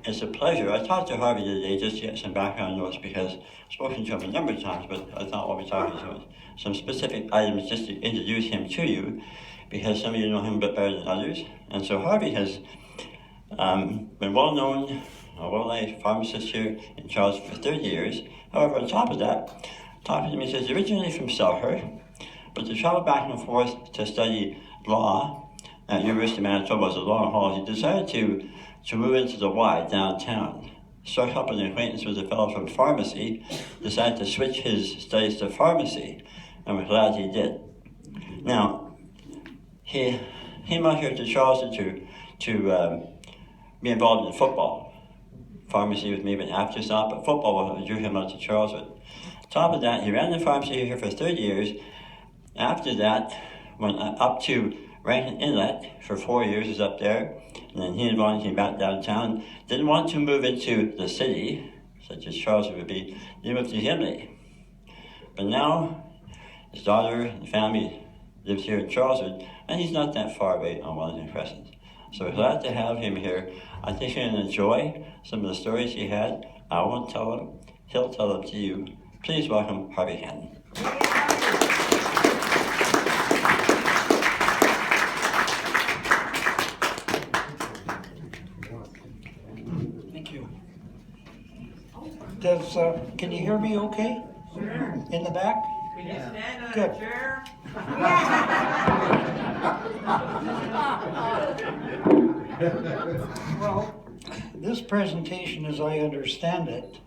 it's a pleasure. I talked to Harvey today just to get some background notes because I've spoken to him a number of times, but I thought we'll be talking to some specific items just to introduce him to you, because some of you know him a bit better than others. And so Harvey has been well known, a well-known pharmacist here in Charleswood for 30 years. However, on top of that, talking to me, says originally from Selkirk, but to travel back and forth to study law at University of Manitoba was a long haul. He decided to move into the Y downtown. Struck up an acquaintance with a fellow from pharmacy, decided to switch his studies to pharmacy, and we're glad he did. Now, he came out here to Charleston to be involved in football. Pharmacy was maybe an afterthought, but football was what drew him out to Charleswood. On top of that, he ran the pharmacy here for 30 years. After that, went up to Rankin Inlet for 4 years, was up there, and then he and Ron came back downtown. Didn't want to move into the city, such as Charleswood would be. They moved to Himley. But now, his daughter and family lives here in Charleswood, and he's not that far away on Wellington Crescent. So we're glad to have him here. I think you're going to enjoy some of the stories he had. I won't tell them, he'll tell them to you. Please welcome Harvey Hannon. Thank you. Can you hear me okay? Sure. In the back? Can you stand on Good. a chair? Well, this presentation, as I understand it,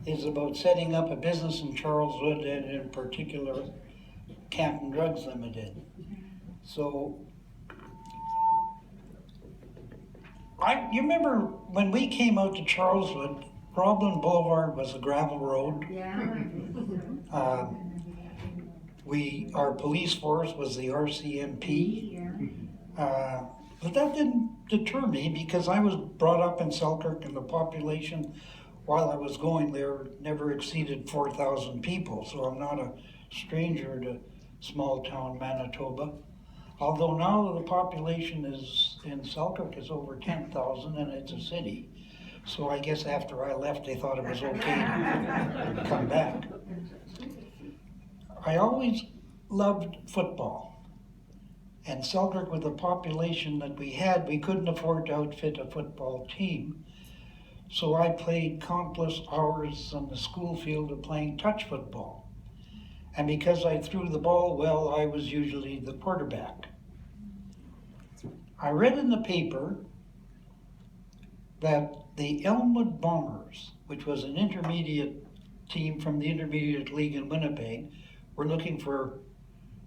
is about setting up a business in Charleswood, and in particular, Canton Drugs Limited. So, you remember when we came out to Charleswood, Roblin Boulevard was a gravel road. Yeah. Our police force was the RCMP. Yeah. But that didn't deter me, because I was brought up in Selkirk, and the population while I was going there never exceeded 4,000 people, so I'm not a stranger to small town Manitoba. Although now the population in Selkirk is over 10,000 and it's a city. So I guess after I left they thought it was okay to come back. I always loved football. And Selkirk, with the population that we had, we couldn't afford to outfit a football team. So I played countless hours on the school field of playing touch football. And because I threw the ball well, I was usually the quarterback. I read in the paper that the Elmwood Bombers, which was an intermediate team from the Intermediate League in Winnipeg, were looking for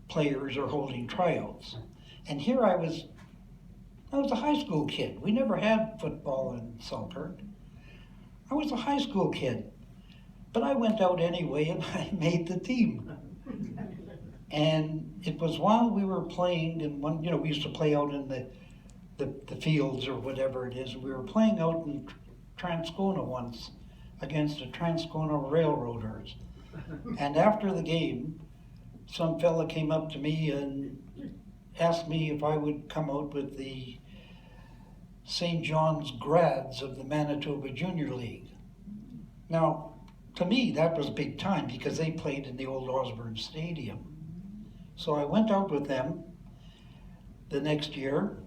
players or holding tryouts. And here I was a high school kid. We never had football in Selkirk. I was a high school kid, but I went out anyway and I made the team. And it was while we were playing in one, we used to play out in the fields or whatever it is. We were playing out in Transcona once against the Transcona Railroaders. And after the game, some fella came up to me and asked me if I would come out with the St. John's grads of the Manitoba Junior League. Now, to me, that was big time because they played in the old Osborne Stadium. So I went out with them the next year,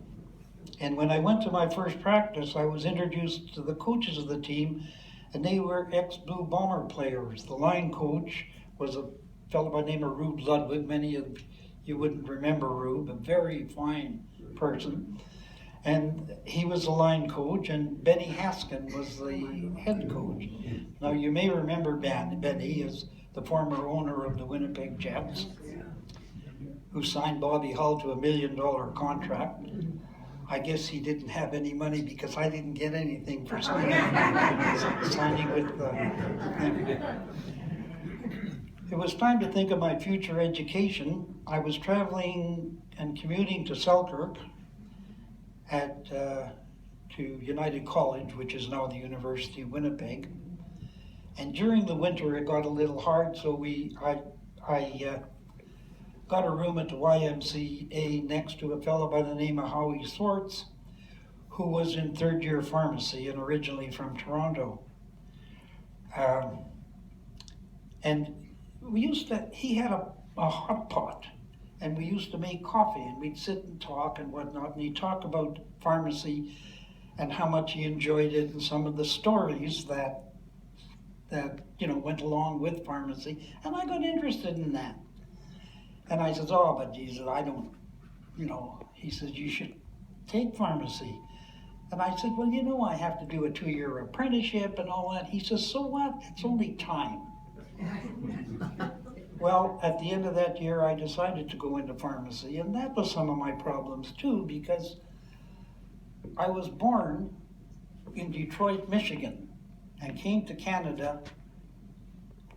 and when I went to my first practice, I was introduced to the coaches of the team, and they were ex-Blue Bomber players. The line coach was a fellow by the name of Rube Ludwig. Many of you wouldn't remember Rube, a very fine person. And he was the line coach, and Benny Haskin was the head coach. Now, you may remember Benny as the former owner of the Winnipeg Jets, who signed Bobby Hull to $1 million contract. I guess he didn't have any money because I didn't get anything for signing with him. It was time to think of my future education. I was traveling and commuting to Selkirk to United College, which is now the University of Winnipeg. And during the winter, it got a little hard, so I got a room at the YMCA next to a fellow by the name of Howie Swartz, who was in third year pharmacy and originally from Toronto. And he had a hot pot, and we used to make coffee, and we'd sit and talk and whatnot, and he'd talk about pharmacy and how much he enjoyed it and some of the stories that went along with pharmacy, and I got interested in that. And I said, oh, but Jesus, I don't, he says, you should take pharmacy. And I said, well, I have to do a 2-year apprenticeship and all that. He says, so what? It's only time. Well, at the end of that year, I decided to go into pharmacy, and that was some of my problems too, because I was born in Detroit, Michigan, and came to Canada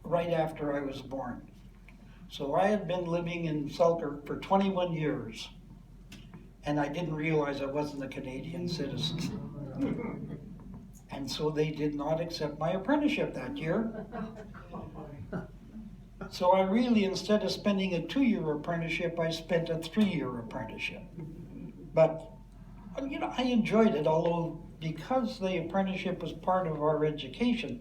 right after I was born. So I had been living in Selkirk for 21 years, and I didn't realize I wasn't a Canadian citizen. And so they did not accept my apprenticeship that year. So I really, instead of spending a 2-year apprenticeship, I spent a 3-year apprenticeship. But, I enjoyed it, although because the apprenticeship was part of our education,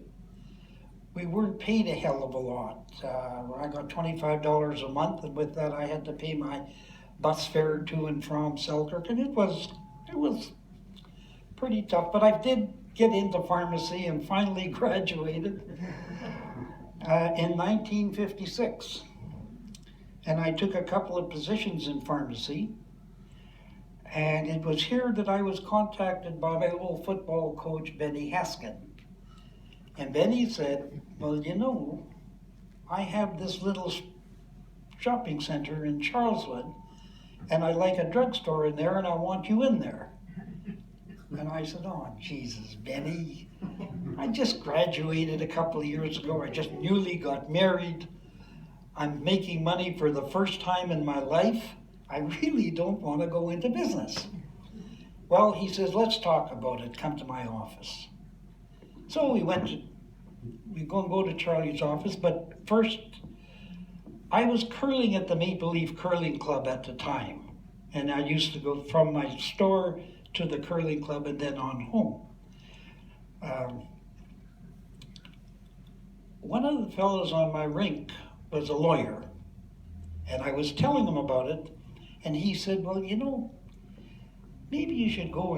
we weren't paid a hell of a lot. I got $25 a month, and with that I had to pay my bus fare to and from Selkirk, and it was pretty tough. But I did get into pharmacy and finally graduated in 1956. And I took a couple of positions in pharmacy, and it was here that I was contacted by my old football coach, Benny Haskin. And Benny said, well, I have this little shopping center in Charleswood, and I like a drugstore in there, and I want you in there. And I said, oh, Jesus, Benny. I just graduated a couple of years ago. I just newly got married. I'm making money for the first time in my life. I really don't want to go into business. Well, he says, let's talk about it. Come to my office. So we go to Charlie's office, but first, I was curling at the Maple Leaf Curling Club at the time. And I used to go from my store to the curling club and then on home. One of the fellows on my rink was a lawyer, and I was telling him about it, and he said, well, maybe you should go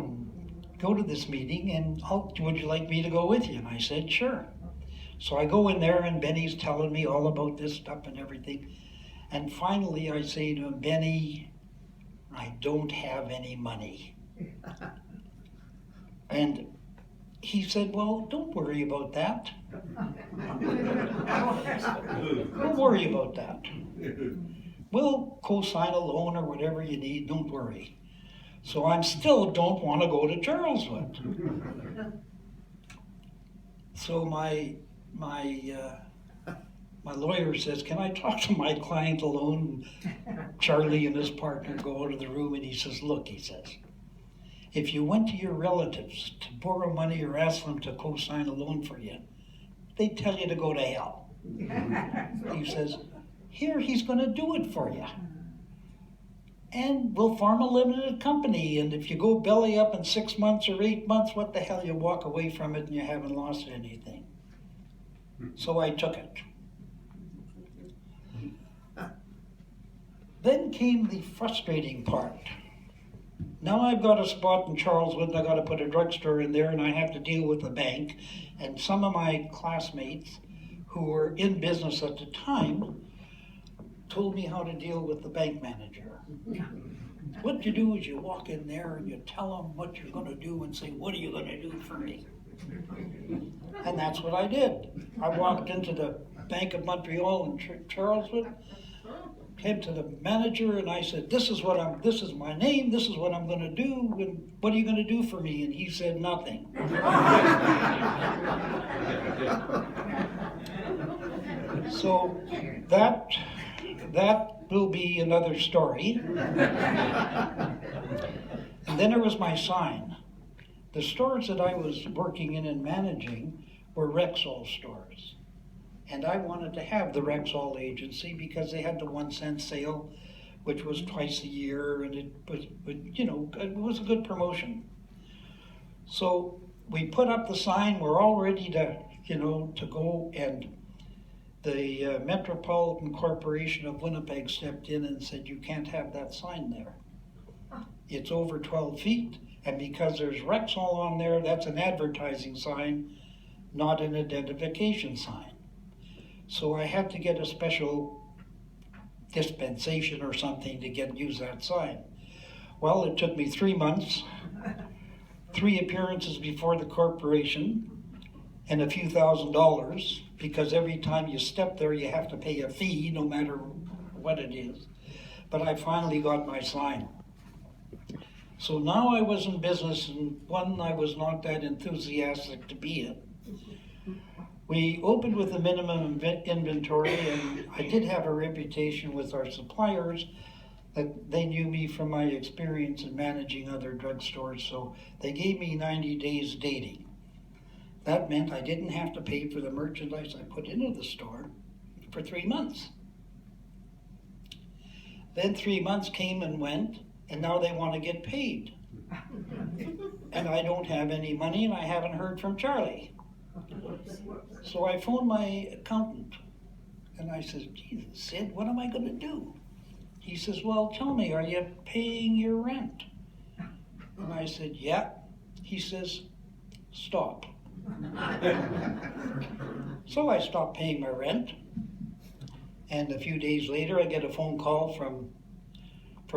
to this meeting, and would you like me to go with you? And I said, sure. So I go in there, and Benny's telling me all about this stuff and everything, and finally I say to him, Benny, I don't have any money. And he said, well, don't worry about that. Don't worry about that. We'll co-sign a loan or whatever you need, don't worry. So I still don't want to go to Charleswood. So my lawyer says, can I talk to my client alone? Charlie and his partner go out of the room, and he says, look, he says, if you went to your relatives to borrow money or ask them to co-sign a loan for you, they'd tell you to go to hell. He says, here, he's going to do it for you. And we'll form a limited company, and if you go belly up in 6 months or 8 months, what the hell, you walk away from it and you haven't lost anything. So I took it. Then came the frustrating part. Now I've got a spot in Charleswood, and I've got to put a drugstore in there, and I have to deal with the bank. And some of my classmates who were in business at the time told me how to deal with the bank manager. What you do is you walk in there and you tell them what you're going to do and say, what are you going to do for me? And that's what I did. I walked into the Bank of Montreal in Charleswood, came to the manager, and I said, this is my name, this is what I'm going to do, and what are you going to do for me? And he said, nothing. So that will be another story. And then there was my sign. The stores that I was working in and managing were Rexall stores. And I wanted to have the Rexall agency because they had the 1 cent sale, which was twice a year, and it was a good promotion. So we put up the sign, we're all ready to go, and the Metropolitan Corporation of Winnipeg stepped in and said, you can't have that sign there. It's over 12 feet, and because there's Rexall on there, that's an advertising sign, not an identification sign. So I had to get a special dispensation or something to use that sign. Well, it took me 3 months, 3 appearances before the corporation, and a few $1,000s, because every time you step there you have to pay a fee no matter what it is. But I finally got my sign. So now I was in business, and one I was not that enthusiastic to be in. We opened with a minimum inventory, and I did have a reputation with our suppliers that they knew me from my experience in managing other drugstores, so they gave me 90 days dating. That meant I didn't have to pay for the merchandise I put into the store for 3 months. Then 3 months came and went, and now they want to get paid. And I don't have any money, and I haven't heard from Charlie. So I phoned my accountant, and I said, Jesus, Sid, what am I going to do? He says, well, tell me, are you paying your rent? And I said, yeah. He says, stop. So I stopped paying my rent, and a few days later I get a phone call from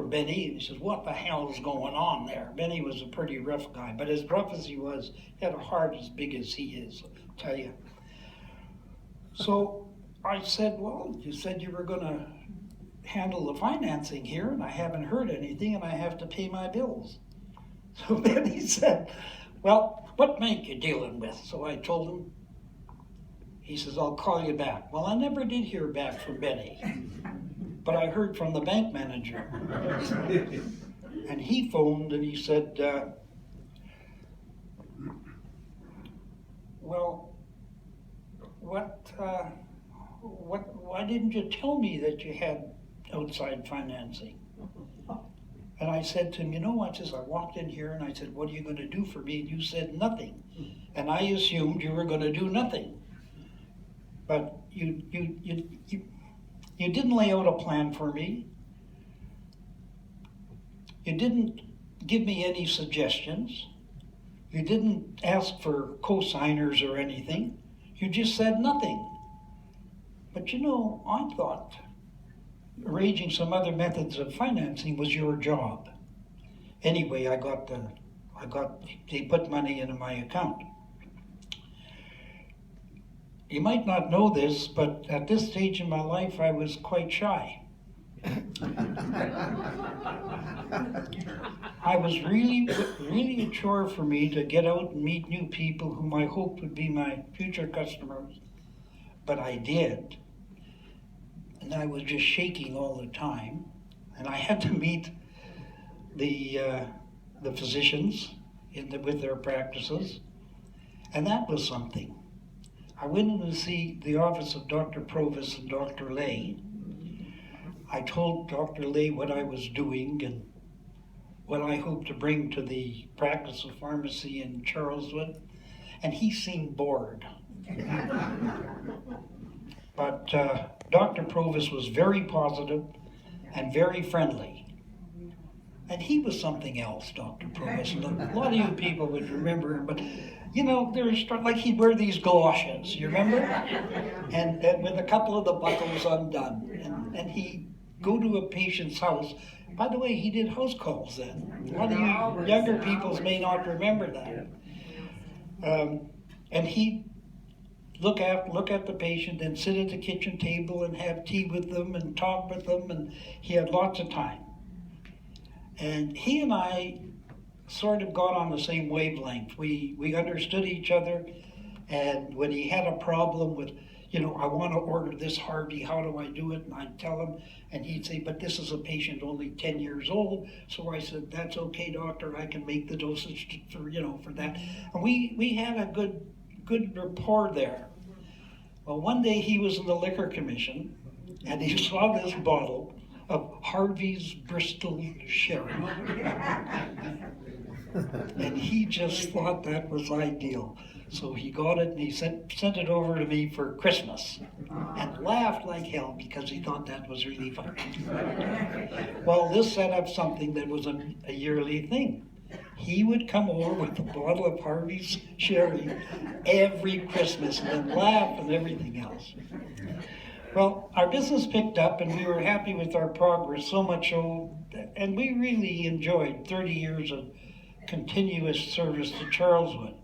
Benny, and he says, what the hell is going on there? Benny was a pretty rough guy, but as rough as he was, he had a heart as big as he is, I'll tell you. So I said, well, you said you were going to handle the financing here, and I haven't heard anything, and I have to pay my bills. So Benny said, well, what bank you dealing with? So I told him. He says, I'll call you back. Well, I never did hear back from Benny, but I heard from the bank manager. And he phoned and he said, well, why didn't you tell me that you had outside financing? And I said to him, you know what, I walked in here and I said, what are you going to do for me? And you said nothing. And I assumed you were going to do nothing. But you didn't lay out a plan for me. You didn't give me any suggestions. You didn't ask for co-signers or anything. You just said nothing. But I thought arranging some other methods of financing was your job. Anyway, they put money into my account. You might not know this, but at this stage in my life, I was quite shy. I was really a chore for me to get out and meet new people whom I hoped would be my future customers. But I did. And I was just shaking all the time. And I had to meet the physicians with their practices. And that was something. I went in to see the office of Dr. Provis and Dr. Lay. I told Dr. Lay what I was doing and what I hoped to bring to the practice of pharmacy in Charleswood, and he seemed bored. But Dr. Provis was very positive and very friendly. And he was something else, Dr. Provis. A lot of you people would remember him, but there's like he'd wear these galoshes, you remember? And with a couple of the buckles undone. And he'd go to a patient's house. By the way, he did house calls then. A lot of you younger peoples may not remember that. And he'd look at the patient and sit at the kitchen table and have tea with them and talk with them, and he had lots of time. And he and I sort of got on the same wavelength. We understood each other, and when he had a problem with, I want to order this Harvey, how do I do it? And I'd tell him, and he'd say, but this is a patient only 10 years old. So I said, that's okay, doctor, I can make the dosage for that. And we had a good rapport there. Well, one day he was in the liquor commission, and he saw this bottle of Harvey's Bristol Sherry. And he just thought that was ideal. So he got it and he sent it over to me for Christmas and laughed like hell because he thought that was really fun. Well, this set up something that was a yearly thing. He would come over with a bottle of Harvey's sherry every Christmas and then laugh and everything else. Well, our business picked up and we were happy with our progress, so much so, and we really enjoyed 30 years of continuous service to Charleswood.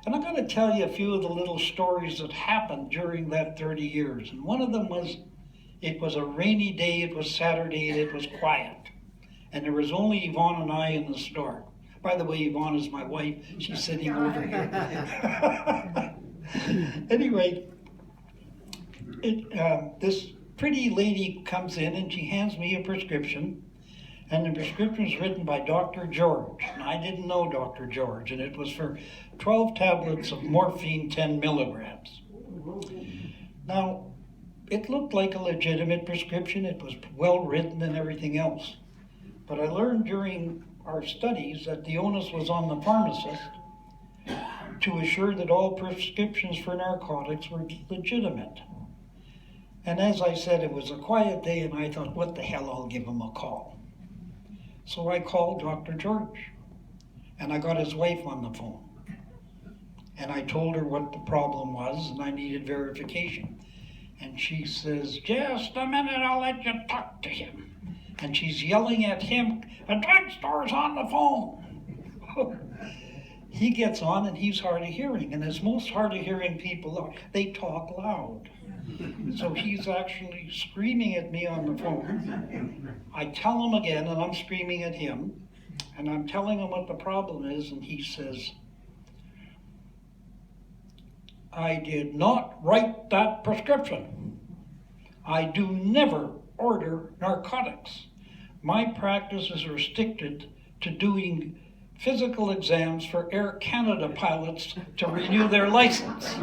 And I'm going to tell you a few of the little stories that happened during that 30 years. And one of them was, it was a rainy day, it was Saturday, and it was quiet. And there was only Yvonne and I in the store. By the way, Yvonne is my wife. She's sitting over here. Anyway, this pretty lady comes in and she hands me a prescription. And the prescription is written by Dr. George. And I didn't know Dr. George. And it was for 12 tablets of morphine, 10 milligrams. Now, it looked like a legitimate prescription. It was well written and everything else. But I learned during our studies that the onus was on the pharmacist to assure that all prescriptions for narcotics were legitimate. And as I said, it was a quiet day and I thought, what the hell, I'll give him a call. So I called Dr. George and I got his wife on the phone. And I told her what the problem was and I needed verification. And she says, just a minute, I'll let you talk to him. And she's yelling at him, the drugstore's on the phone. He gets on and he's hard of hearing. And as most hard of hearing people are, they talk loud. So he's actually screaming at me on the phone. I tell him again and I'm screaming at him. And I'm telling him what the problem is and he says, I did not write that prescription. I do never order narcotics. My practice is restricted to doing physical exams for Air Canada pilots to renew their license.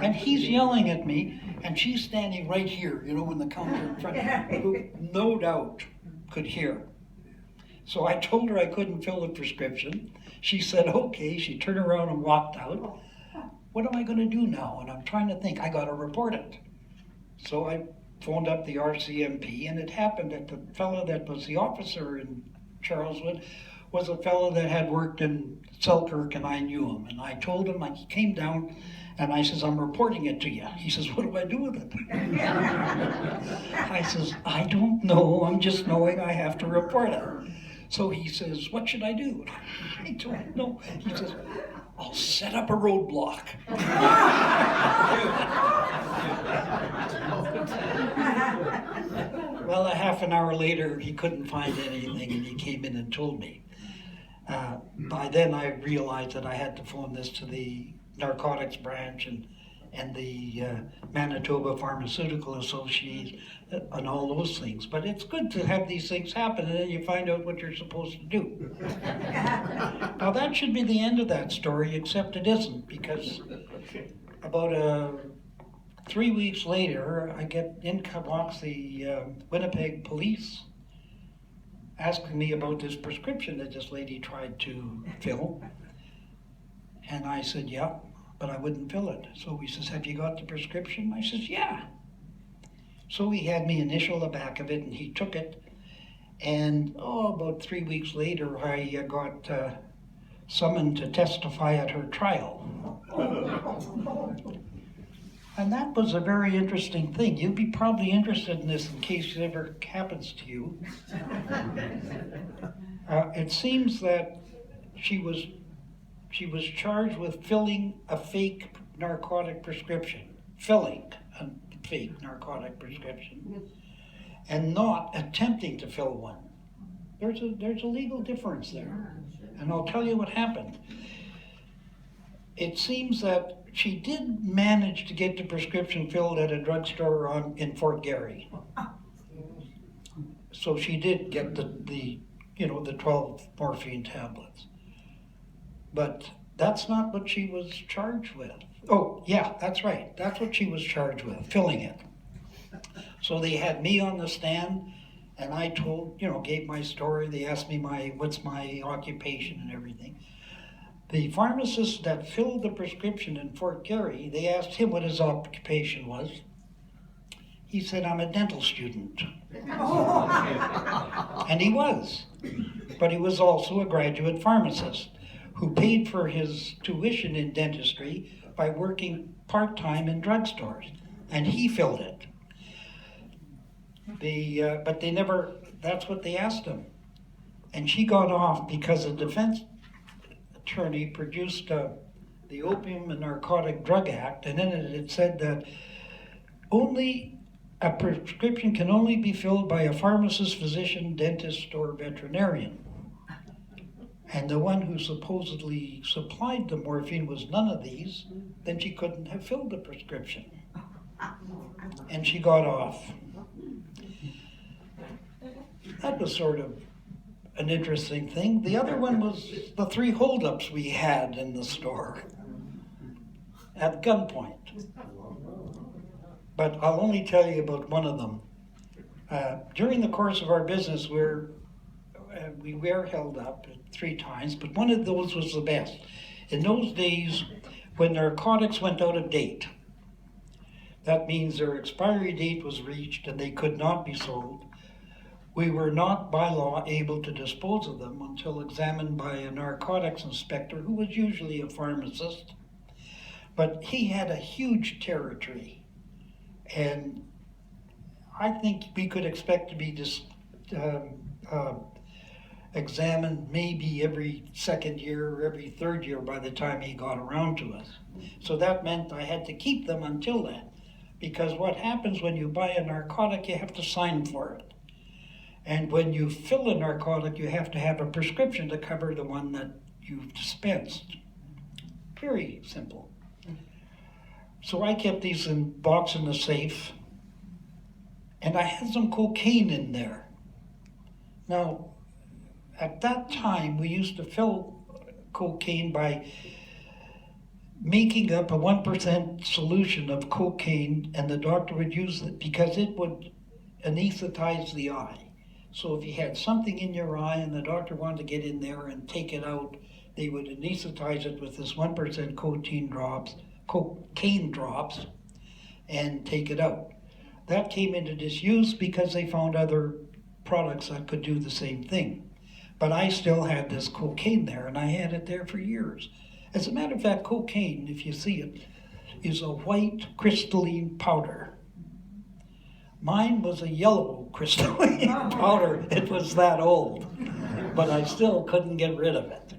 And he's yelling at me, and she's standing right here, in the counter in front of me, who no doubt could hear. So I told her I couldn't fill the prescription. She said, okay. She turned around and walked out. What am I going to do now? And I'm trying to think, I got to report it. So I phoned up the RCMP, and it happened that the fellow that was the officer in Charleswood was a fellow that had worked in Selkirk, and I knew him. And I told him, he came down, and I says, I'm reporting it to you. He says, what do I do with it? I says, I don't know. I'm just knowing I have to report it. So he says, what should I do? I don't know. He says, I'll set up a roadblock. Well, a half an hour later, he couldn't find anything, and he came in and told me. By then, I realized that I had to phone this to the narcotics branch and the Manitoba Pharmaceutical Association and all those things. But it's good to have these things happen, and then you find out what you're supposed to do. Now, that should be the end of that story, except it isn't, because about 3 weeks later, I get in walks the Winnipeg police asking me about this prescription that this lady tried to fill. And I said, yeah, but I wouldn't fill it. So he says, have you got the prescription? I says, yeah. So he had me initial the back of it, and he took it. And about 3 weeks later, I got summoned to testify at her trial. And that was a very interesting thing. You'd be probably interested in this in case it ever happens to you. It seems that she was charged with filling a fake narcotic prescription, and not attempting to fill one. There's a legal difference there. And I'll tell you what happened. It seems that she did manage to get the prescription filled at a drugstore in Fort Garry. So she did get the 12 morphine tablets. But that's not what she was charged with. Oh, yeah, that's right. That's what she was charged with, filling it. So they had me on the stand, And I gave my story. They asked me what's my occupation and everything. The pharmacist that filled the prescription in Fort Garry, they asked him what his occupation was. He said, I'm a dental student. And he was. But he was also a graduate pharmacist who paid for his tuition in dentistry by working part-time in drugstores. And he filled it. But they never, that's what they asked him. And she got off because the defense attorney produced the Opium and Narcotic Drug Act, and in it said that a prescription can only be filled by a pharmacist, physician, dentist, or veterinarian. And the one who supposedly supplied the morphine was none of these, then she couldn't have filled the prescription. And she got off. That was sort of an interesting thing. The other one was the 3 holdups we had in the store at gunpoint. But I'll only tell you about one of them. During the course of our business, we were held up 3 times, but one of those was the best. In those days, when narcotics went out of date, that means their expiry date was reached and they could not be sold. We were not by law able to dispose of them until examined by a narcotics inspector who was usually a pharmacist. But he had a huge territory, and I think we could expect to be examined maybe every 2nd year or every 3rd year by the time he got around to us. So that meant I had to keep them until then, because what happens when you buy a narcotic, you have to sign for it. And when you fill a narcotic, you have to have a prescription to cover the one that you've dispensed. Very simple. So I kept these in a box in the safe, and I had some cocaine in there. Now, at that time, we used to fill cocaine by making up a 1% solution of cocaine, and the doctor would use it because it would anesthetize the eye. So if you had something in your eye and the doctor wanted to get in there and take it out, they would anesthetize it with this 1% cocaine drops and take it out. That came into disuse because they found other products that could do the same thing. But I still had this cocaine there, and I had it there for years. As a matter of fact, cocaine, if you see it, is a white crystalline powder. Mine was a yellow crystalline powder. It was that old, but I still couldn't get rid of it.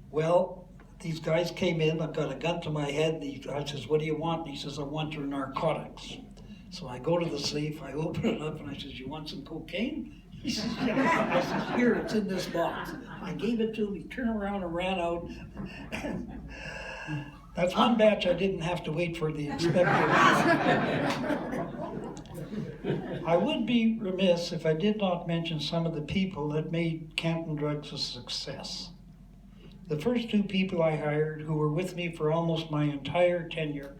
Well, these guys came in, I've got a gun to my head, and I says, what do you want? And he says, I want your narcotics. So I go to the safe, I open it up, and I says, you want some cocaine? He says, yeah. I says, here, it's in this box. I gave it to him, he turned around and ran out. That's one batch I didn't have to wait for the inspector. I would be remiss if I did not mention some of the people that made Canton Drugs a success. The first 2 people I hired, who were with me for almost my entire tenure,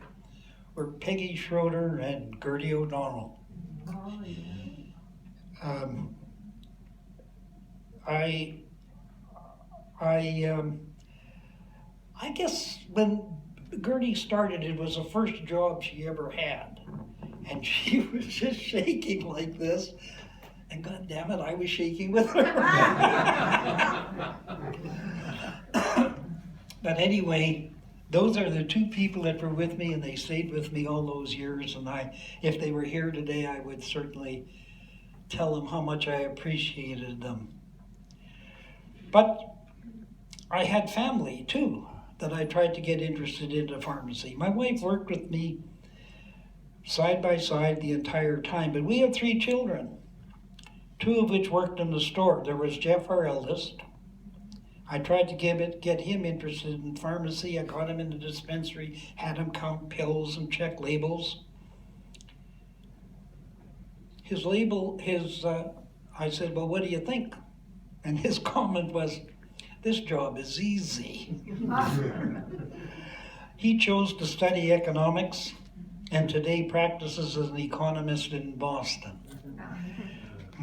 were Peggy Schroeder and Gertie O'Donnell. I guess when Gertie started, it was the first job she ever had. And she was just shaking like this. And God damn it, I was shaking with her. But anyway, those are the 2 people that were with me, and they stayed with me all those years. And if they were here today, I would certainly tell them how much I appreciated them. But I had family too that I tried to get interested in the pharmacy. My wife worked with me side by side the entire time, but we had 3 children, 2 of which worked in the store. There was Jeff, our eldest. I tried to get him interested in pharmacy. I got him in the dispensary, had him count pills and check labels. I said, well, what do you think? And his comment was, this job is easy. He chose to study economics and today practices as an economist in Boston.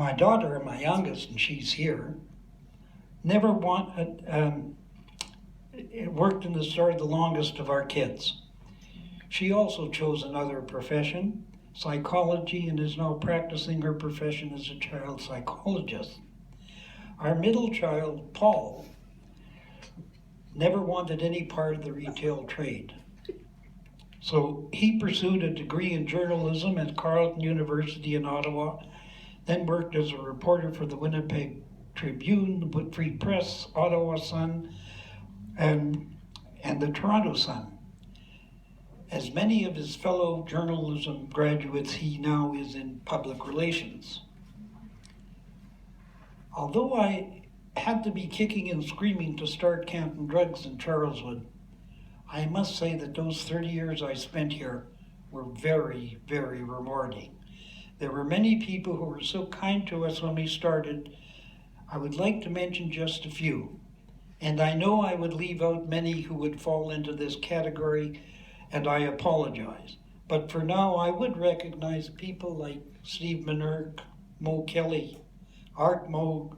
my daughter, my youngest, and she's here, never worked in the store the longest of our kids. She also chose another profession, psychology, and is now practicing her profession as a child psychologist. Our middle child, Paul, never wanted any part of the retail trade. So he pursued a degree in journalism at Carleton University in Ottawa, then worked as a reporter for the Winnipeg Tribune, the Free Press, Ottawa Sun, and the Toronto Sun. As many of his fellow journalism graduates, he now is in public relations. Although I had to be kicking and screaming to start counting drugs in Charleswood, I must say that those 30 years I spent here were very, very rewarding. There were many people who were so kind to us when we started. I would like to mention just a few. And I know I would leave out many who would fall into this category, and I apologize. But for now, I would recognize people like Steve Minurk, Mo Kelly, Art Moog,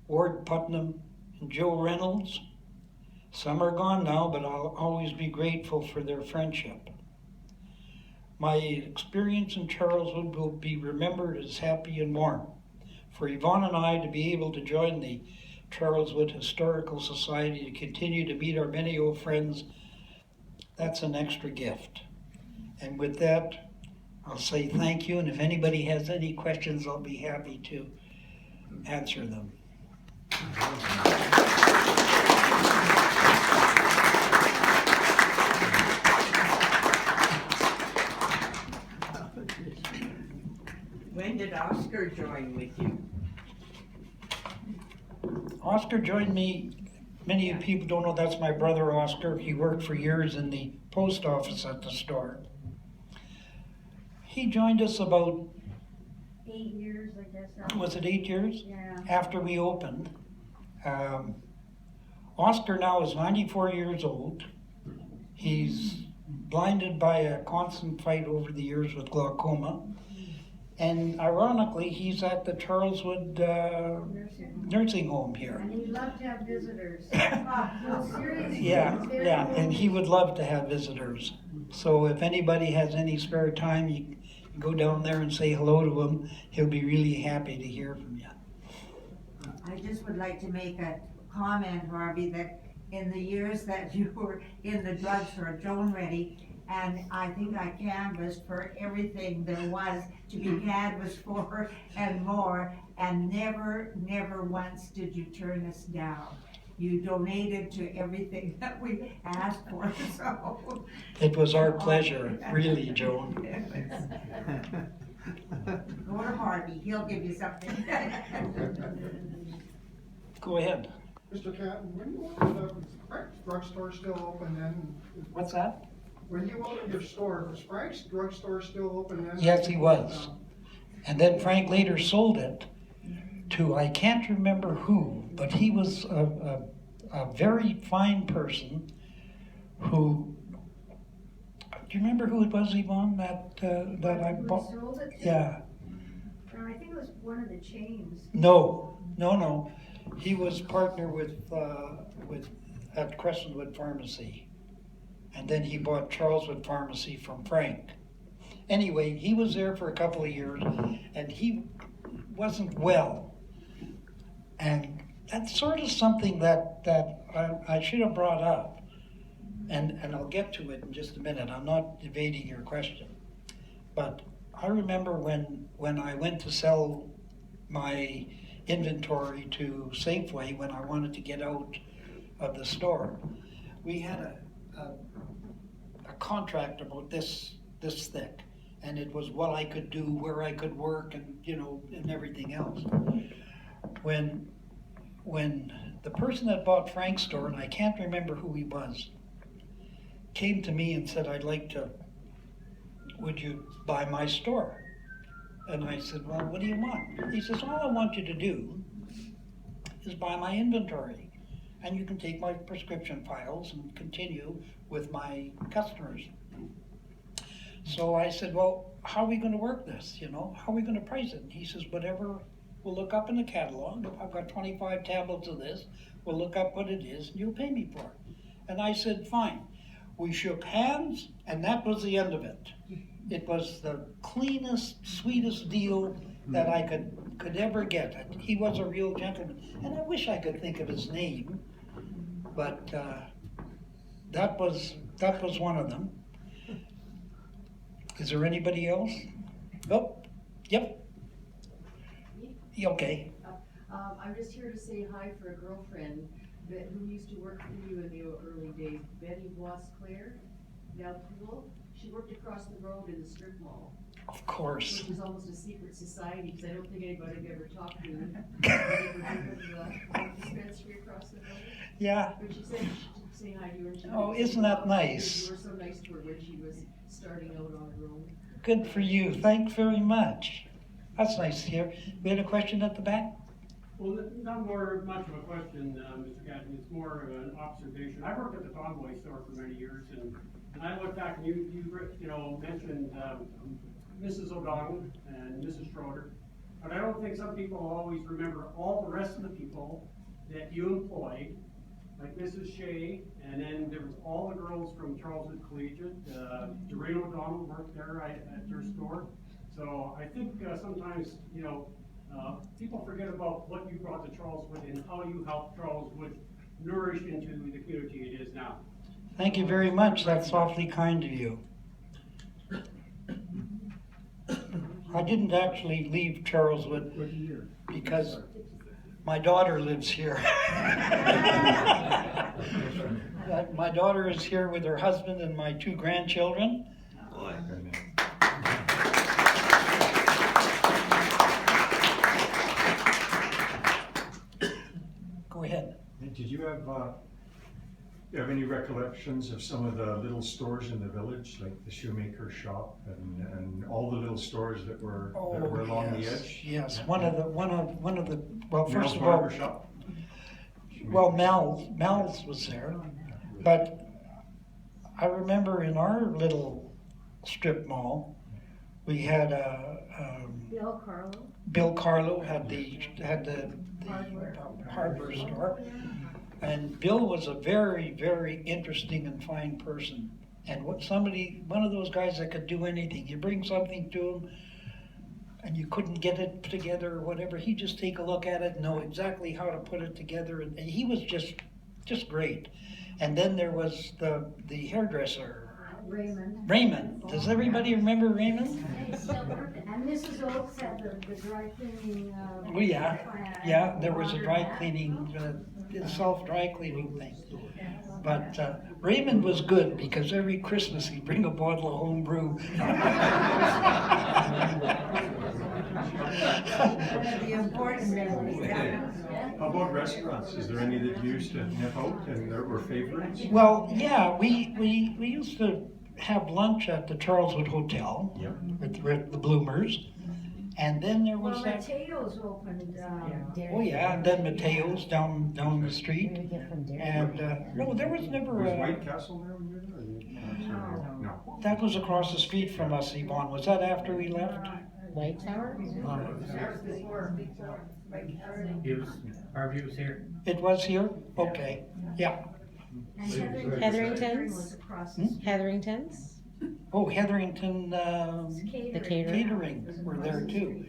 Ward Putnam, and Joe Reynolds. Some are gone now, but I'll always be grateful for their friendship. My experience in Charleswood will be remembered as happy and warm. For Yvonne and I to be able to join the Charleswood Historical Society to continue to meet our many old friends, that's an extra gift. And with that, I'll say thank you, and if anybody has any questions, I'll be happy to answer them. When did Oscar join with you? Oscar joined me, many people don't know that's my brother Oscar. He worked for years in the post office at the store. He joined us about 8 years, I guess. Was it 8 years? Yeah. After we opened. Oscar now is 94 years old. He's blinded by a constant fight over the years with glaucoma. And ironically, he's at the Charleswood nursing home here. And he'd love to have visitors. No, seriously. Yeah, he's very yeah, and he cool. would love to have visitors. So if anybody has any spare time, you can go down there and say hello to him. He'll be really happy to hear from you. I just would like to make a comment, Harvey, that in the years that you were in the drugstore, Joan Reddy, and I think I canvassed for everything there was to be canvassed for and more, and never once did you turn us down. You donated to everything that we asked for, so. It was our pleasure, really, Joan. Go to Harvey, he'll give you something. Go ahead. Mr. Catton, when you opened up, was Frank's drugstore still open then? What's that? When you opened your store, was Frank's drugstore still open then? Yes, he was. And then Frank later sold it to, I can't remember who, but he was a very fine person who, do you remember who it was, Yvonne, that I Who bought? sold it to? Yeah. I think it was one of the chains. No. He was partner with at Crescentwood Pharmacy. And then he bought Charleswood Pharmacy from Frank. Anyway, he was there for a couple of years, and he wasn't well. And that's sort of something that I should have brought up. And I'll get to it in just a minute. I'm not evading your question. But I remember when I went to sell my inventory to Safeway when I wanted to get out of the store, we had a contract about this thick, and it was what I could do, where I could work, and and everything else. When the person that bought Frank's store, and I can't remember who he was, came to me and said, would you buy my store? And I said, well, what do you want? He says, all I want you to do is buy my inventory, and you can take my prescription files and continue with my customers. So I said, well, how are we gonna work this, you know? How are we gonna price it? And he says, whatever, we'll look up in the catalog. If I've got 25 tablets of this, we'll look up what it is and you'll pay me for it. And I said, fine. We shook hands and that was the end of it. It was the cleanest, sweetest deal that I could ever get. He was a real gentleman. And I wish I could think of his name, but that was one of them. Is there anybody else? Oh, yep. Okay. I'm just here to say hi for a girlfriend who used to work for you in the early days, Betty Boisclair, now Pool. She worked across the road in the strip mall. Of course. Which was almost a secret society, because I don't think anybody had ever talked to her. Ever heard of the dispensary across the road? Yeah. But she said she'd say hi to you. And she Oh, isn't that nice? You were so nice to her when she was starting out on her own. Good for you. Thanks very much. That's nice to hear. We had a question at the back? Well, not more much of a question, Mr. Gatlin, it's more of an observation. I worked at the Tomboy store for many years, and I look back and you mentioned Mrs. O'Donnell and Mrs. Schroeder, but I don't think some people always remember all the rest of the people that you employed, like Mrs. Shea, and then there was all the girls from Charleswood Collegiate. Doreen O'Donnell worked there at your store. So I think sometimes, people forget about what you brought to Charleswood and how you helped Charleswood nourish into the community it is now. Thank you very much. That's awfully kind of you. I didn't actually leave Charleswood because my daughter lives here. My daughter is here with her husband and my 2 grandchildren. Boy. Go ahead. Did you have any recollections of some of the little stores in the village, like the shoemaker shop and all the little stores that were along the edge? Yes, one of the well, Mel's first of all, barber shop? well, Mel's was there, but I remember in our little strip mall, we had Bill Carlo. Bill Carlo had the hardware store, and Bill was a very, very interesting and fine person. And one of those guys that could do anything. You bring something to him, and you couldn't get it together or whatever, he'd just take a look at it and know exactly how to put it together, and he was just great. And then there was the hairdresser. Raymond. Does everybody remember Raymond? And Mrs. Oaks had the dry cleaning. Oh, yeah, there was a dry cleaning, self-dry cleaning thing. But Raymond was good because every Christmas he'd bring a bottle of home brew. The important memories. How about restaurants? Is there any that you used to nip out and there were favorites? Well, yeah, we used to have lunch at the Charleswood Hotel with the Bloomers. And then there was that. Mateo's opened. Oh yeah, and then Mateo's down the street. And no, there was never. Was White Castle there when you were there? No. That was across the street from us, Yvonne. Was that after we left? White Tower? Harvey was here. It was here? Okay, yeah. Hetherington's? Hetherington's? Oh, Hetherington The catering? Catering were there too.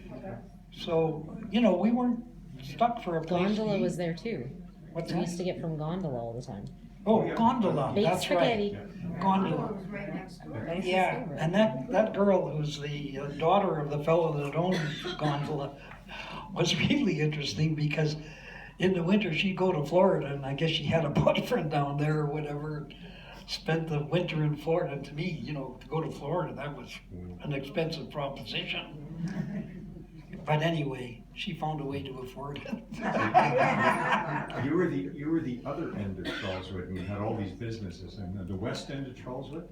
So, we weren't stuck for a place. Gondola to was eat. there too. What's We that? used to get from Gondola all the time. Oh, Gondola, Baked that's spaghetti. right. Gondola. Right next door. That was his Yeah, favorite. and that girl who's the daughter of the fellow that owned Gondola was really interesting because in the winter she'd go to Florida, and I guess she had a boyfriend down there or whatever, spent the winter in Florida. And to me, to go to Florida, that was an expensive proposition. But anyway, she found a way to afford it. You were the other end of Charleswood, and we had all these businesses, and the west end of Charleswood,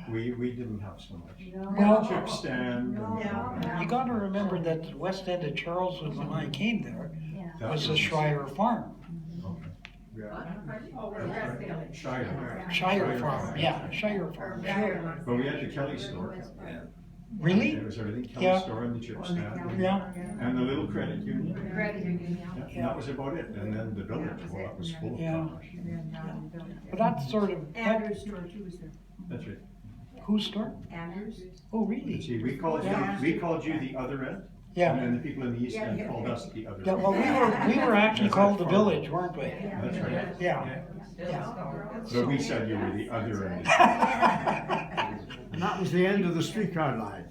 we didn't have so much. Well, Chip stand. you got to remember that the west end of Charleswood, when I came there, That was the Schreier farm. Okay. Shire Farm, yeah, Shire Farm, sure. Well, we had the Kelly store. Really? It was everything, Kelly Yeah. store and the chip stand. Yeah. And the little credit union. Credit union, Yeah, and that was about it. And then the village, well, it was full of Yeah. commerce. But that's sort of, Andrew's store too was there. That's right. whose store? Andrew's. Oh, really? See, we called you the other end. Yeah. And then the people in the east end called us the other Yeah, end. well, we were actually called the village, weren't we? That's right. Yeah. But we said you were the other end. And that was the end of the streetcar line.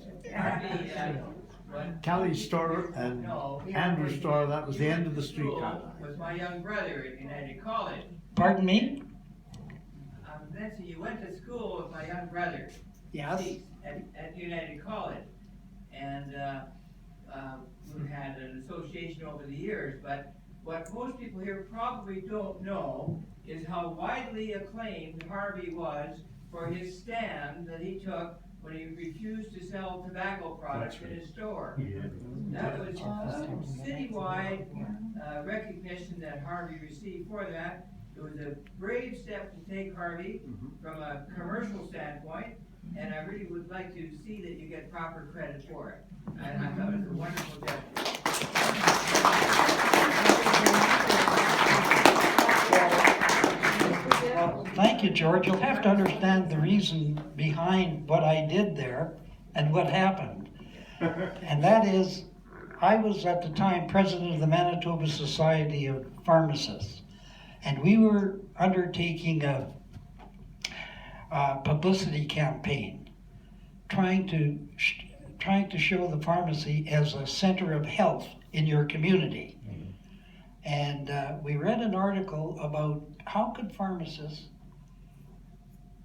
Kelly's store and Andrew's store, that was the end of the streetcar line. With my young brother at United College. Pardon me? Nancy, you went to school with my young brother. Yes. At United College. And, we've had an association over the years, but what most people here probably don't know is how widely acclaimed Harvey was for his stand that he took when he refused to sell tobacco products in his store. That was citywide recognition that Harvey received for that. It was a brave step to take, Harvey, from a commercial standpoint, and I really would like to see that you get proper credit for it. And I thought it was a wonderful gesture. Well, thank you, George. You'll have to understand the reason behind what I did there and what happened. And that is, I was at the time president of the Manitoba Society of Pharmacists. And we were undertaking a publicity campaign, trying to show the pharmacy as a center of health in your community. And we read an article about how could pharmacists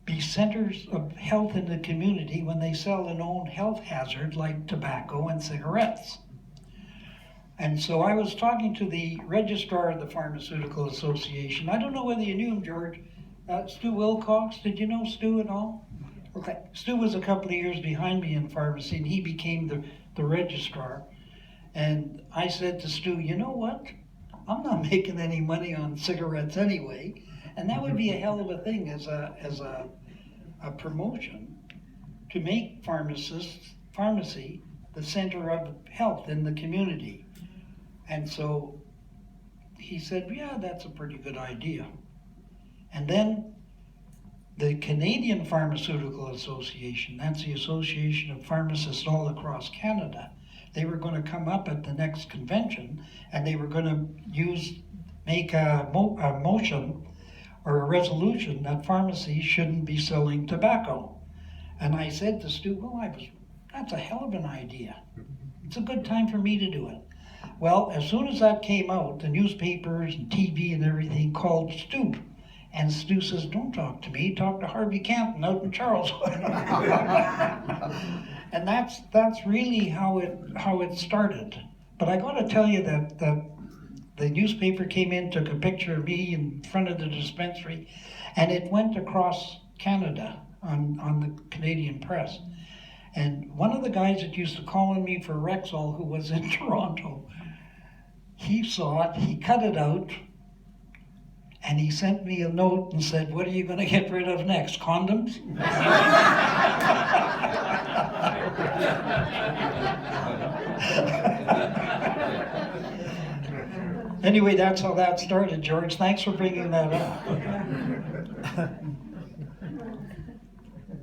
be centers of health in the community when they sell a known health hazard like tobacco and cigarettes. And so I was talking to the registrar of the Pharmaceutical Association. I don't know whether you knew him, George. Stu Wilcox, did you know Stu at all? Okay, Stu was a couple of years behind me in pharmacy, and he became the registrar. And I said to Stu, you know what? I'm not making any money on cigarettes anyway, and that would be a hell of a thing as a promotion to make pharmacy the center of health in the community. And so he said, yeah, that's a pretty good idea. And then the Canadian Pharmaceutical Association, that's the Association of Pharmacists all across Canada, they were going to come up at the next convention and they were going to make a motion or a resolution that pharmacies shouldn't be selling tobacco. And I said to Stu, well, that's a hell of an idea. It's a good time for me to do it. Well, as soon as that came out, the newspapers and TV and everything called Stu. And Stu says, don't talk to me, talk to Harvey Canton out in Charleswood. And that's really how it started. But I got to tell you that the newspaper came in, took a picture of me in front of the dispensary, and it went across Canada on the Canadian press. And one of the guys that used to call on me for Rexall, who was in Toronto, he saw it, he cut it out, and he sent me a note and said, what are you going to get rid of next, condoms? Anyway, that's how that started, George. Thanks for bringing that up.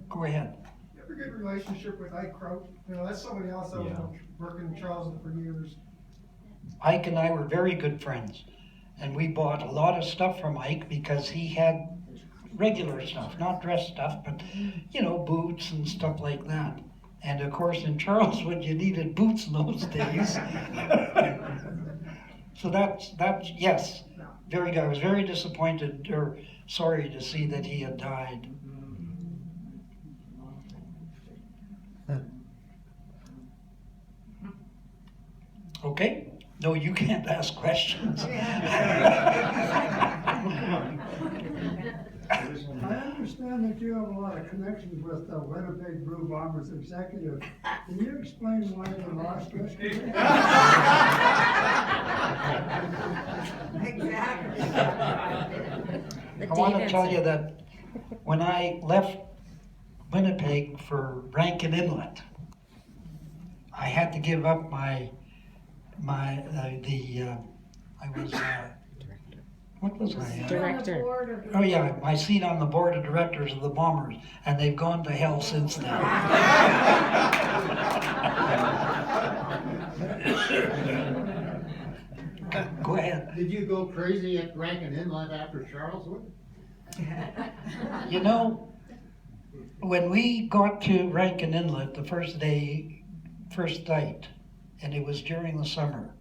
Go ahead. You have a good relationship with Ike Kraut? You know, that's somebody else that was working in Charleswood for years. Ike and I were very good friends, and we bought a lot of stuff from Ike because he had regular stuff, not dress stuff, but, you know, boots and stuff like that. And of course, in Charleswood, you needed boots in those days. So that's yes, very good. I was very disappointed or sorry to see that he had died. Okay? No, you can't ask questions. understand that you have a lot of connections with the Winnipeg Blue Bombers executive. Can you explain why they lost yesterday? Exactly. The I want to Dave tell you answer. that when I left Winnipeg for Rankin Inlet, I had to give up I was, what was I? Director. Oh yeah, my seat on the board of directors of the Bombers, and they've gone to hell since then. Go ahead. Did you go crazy at Rankin Inlet after Charleswood? You know, when we got to Rankin Inlet the first night, and it was during the summer,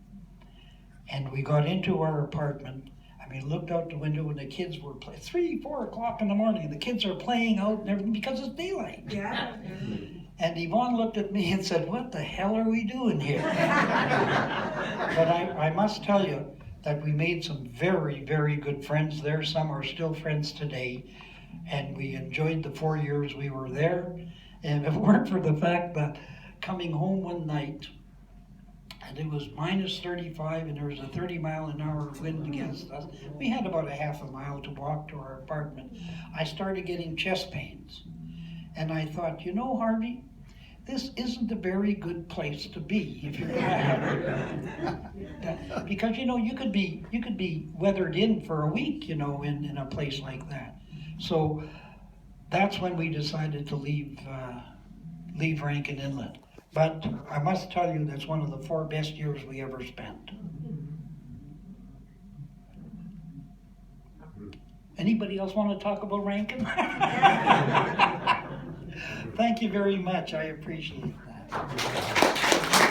and we got into our apartment, and we looked out the window and the kids were playing, 3, 4 o'clock in the morning, the kids are playing out and everything because it's daylight. Yeah. And Yvonne looked at me and said, "What the hell are we doing here?" But I must tell you that we made some very, very good friends there. Some are still friends today. And we enjoyed the 4 years we were there. And if it weren't for the fact that coming home one night, and it was minus 35 and there was a 30-mile-an-hour wind against us, we had about a half a mile to walk to our apartment. I started getting chest pains. And I thought, you know, Harvey, this isn't a very good place to be if you're gonna have because you know you could be weathered in for a week, you know, in a place like that. So that's when we decided to leave Rankin Inlet. But I must tell you, that's one of the 4 best years we ever spent. Anybody else want to talk about Rankin? Thank you very much. I appreciate that.